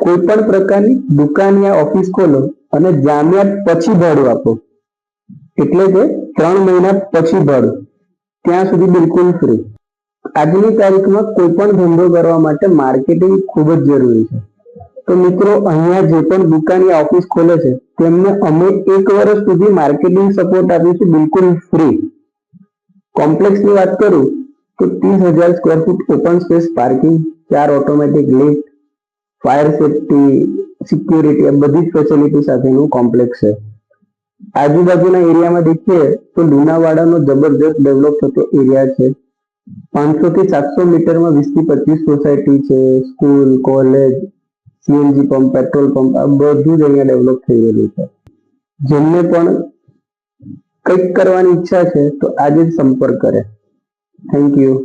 કોઈ પણ પ્રકારની દુકાન યા ઓફિસ ખોલો અને જામ્યા પછી ભાડું આપો, એટલે કે 3 મહિના પછી ભાડું, ત્યાં સુધી બિલકુલ ફ્રી. આજની તારીખમાં કોઈ પણ ધંધો કરવા માટે માર્કેટિંગ ખૂબ જ જરૂરી છે. તો મિત્રો, અહીંયા જે પણ દુકાન યા ઓફિસ ખોલે છે તેમને અમે 1 વર્ષ સુધી માર્કેટિંગ સપોર્ટ આપીશું, બિલકુલ ફ્રી. કોમ્પ્લેક્સની વાત કરું તો 30,000 square foot open space parking, 4 automatic lift, fire safety, security, આ બધી જ ફેસિલિટી સાથેનું કોમ્પ્લેક્સ છે. આજુબાજુના એરિયામાં દેખીએ તો લુણાવાડાનો જબરજસ્ત ડેવલપ થતો એરિયા છે. 500 થી 700 મીટરમાં 20 થી 25 સોસાયટી છે, school, college, CNG pump, petrol pump, આ બધું જ અહીંયા ડેવલપ થઈ રહેલું છે. જેમને પણ કંઈક કરવાની ઈચ્છા છે તો આજે જ સંપર્ક કરે. Thank you.